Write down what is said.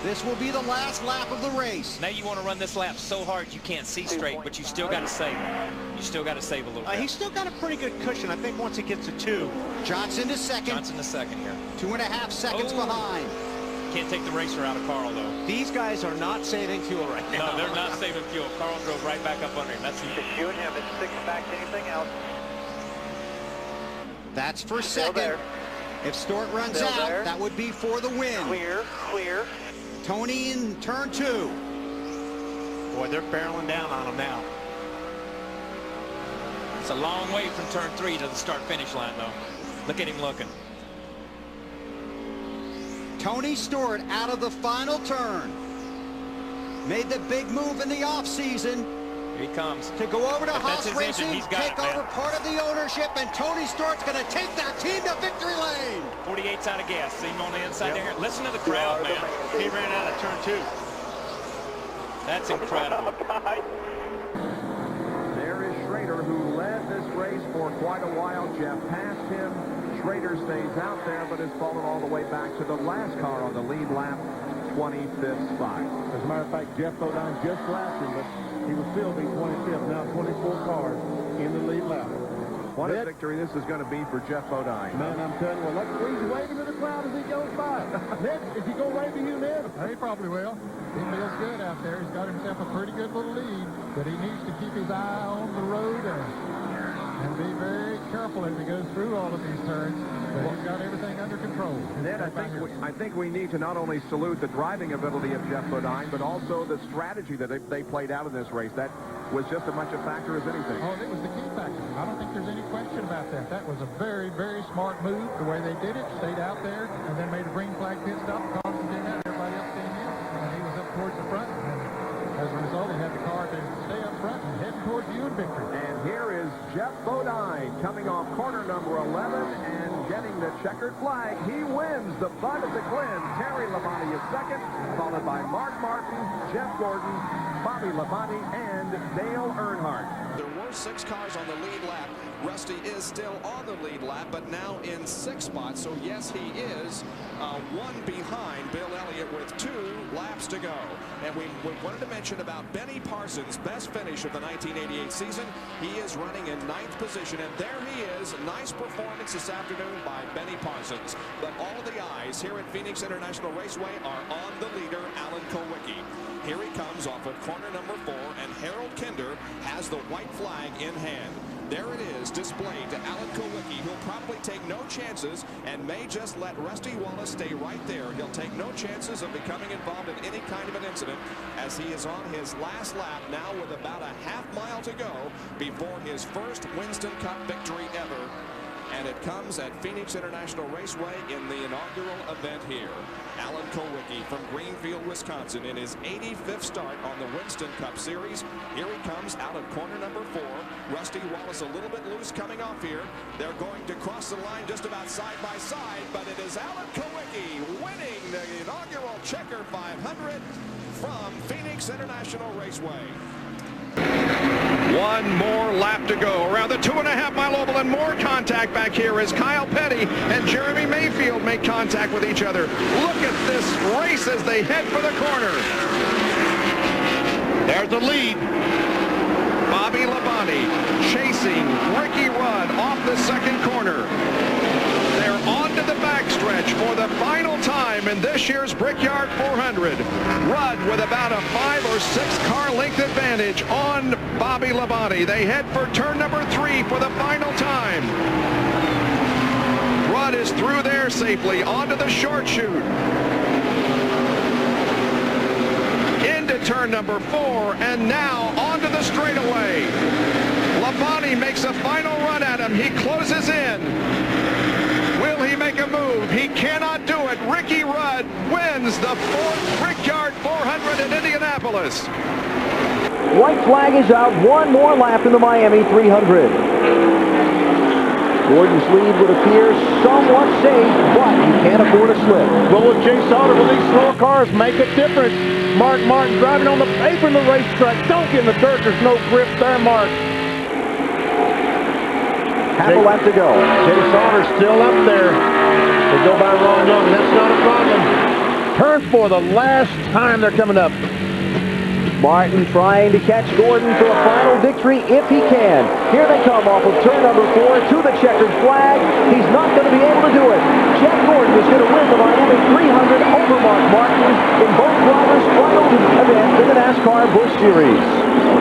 This will be the last lap of the race. Now you want to run this lap so hard you can't see straight, but you still got to save. You still got to save a little bit. He's still got a pretty good cushion. I think once he gets to 2. Johnson to second. Johnson to second here. 2.5 seconds behind. Can't take the racer out of Carl, though. These guys are not saving fuel right now. No, they're not saving fuel. Carl drove right back up under him. That's Just you and him. It's 6 back to anything else. That's for second. If Stewart runs out, that would be for the win. Clear, clear. Tony in turn 2. Boy, they're barreling down on him now. It's a long way from turn 3 to the start-finish line, though. Look at him looking. Tony Stewart out of the final turn. Made the big move in the offseason. Here he comes. To go over to Haas Racing, he's got take over part of the ownership, and Tony Stewart's going to take that team to victory lane. 48's out of gas. See him on the inside there. Listen to the crowd, man. He ran out of turn 2. That's incredible. There is Schrader, who led this race for quite a while. Jeff passed him. Schrader stays out there, but has fallen all the way back to the last car on the lead lap, 25th spot. As a matter of fact, Jeff Bodine just last him, but he will still be 25th. Now 24 cars in the lead lap. What a victory this is going to be for Jeff Bodine. Man, I'm telling you, well, look, he's waving to the crowd as he goes by. Ned, is he going to wave to you, Ned? He probably will. He feels good out there. He's got himself a pretty good little lead, but he needs to keep his eye on the road and be very careful as he goes through all of these turns. But he's got everything under control. Ned, I think we need to not only salute the driving ability of Jeff Bodine, but also the strategy that they played out in this race. That was just as much a factor as anything. Oh, it was the key factor. I don't think there's any question about that. That was a very, very smart move. The way they did it, stayed out there, and then made a green flag pit stop. Carlson came out, everybody else came in, and he was up towards the front. And as a result, he had the car to stay up front and heading towards you in victory. And here is Jeff Bodine coming off corner number 11 and getting the checkered flag. He wins the Bud of the Glen. Terry Labonte is second, followed by Mark Martin, Jeff Gordon, Bobby Labonte, and Dale Earnhardt. There were 6 cars on the lead lap. Rusty is still on the lead lap, but now in 6 spots. So yes, he is 1 behind Bill Elliott with 2 laps to go. And we wanted to mention about Benny Parsons' best finish of the 1988 season. He is running in 9th position, and there he is. Nice performance this afternoon by Benny Parsons. But all of the eyes here at Phoenix International Raceway are on the leader, Alan Kulwicki. Here he comes off of corner number 4, and Harold Kinder has the white flag in hand. There it is, displayed to Alan Kulwicki, who'll probably take no chances and may just let Rusty Wallace stay right there. He'll take no chances of becoming involved in any kind of an incident as he is on his last lap now with about a half mile to go before his first Winston Cup victory ever. And it comes at Phoenix International Raceway in the inaugural event here. Alan Kulwicki from Greenfield, Wisconsin, in his 85th start on the Winston Cup Series. Here he comes out of corner number 4. Rusty Wallace a little bit loose coming off here. They're going to cross the line just about side by side, but it is Alan Kulwicki winning the inaugural Checker 500 from Phoenix International Raceway. 1 more lap to go around the 2.5-mile oval, and more contact back here as Kyle Petty and Jeremy Mayfield make contact with each other. Look at this race as they head for the corner. There's the lead. Bobby Labonte chasing Ricky Rudd off the second corner. They're on to the backstretch for the final time in this year's Brickyard 400. Rudd with about a 5 or 6 car length advantage on Bobby Labonte. They head for turn number 3 for the final time. Rudd is through there safely onto the short chute. Into turn number 4 and now onto the straightaway. Labonte makes a final run at him. He closes in. Will he make a move? He cannot do it. Ricky Rudd wins the 4th Brickyard 400 in Indianapolis. White flag is out. 1 more lap in the Miami 300. Gordon's lead would appear somewhat safe, but he can't afford a slip. Well, with Jay Sauter, with these slower cars, make a difference. Mark Martin driving on the apron of the racetrack. Don't get in the dirt. There's no grip there, Mark. Half a lap to go. Jay Sauter's still up there. They go by wrong young. That's not a problem. Turn for the last time they're coming up. Martin trying to catch Gordon for a final victory if he can. Here they come off of turn number 4 to the checkered flag. He's not going to be able to do it. Jeff Gordon is going to win the Miami 300 over Mark Martin in both drivers' final event in the NASCAR Busch Series.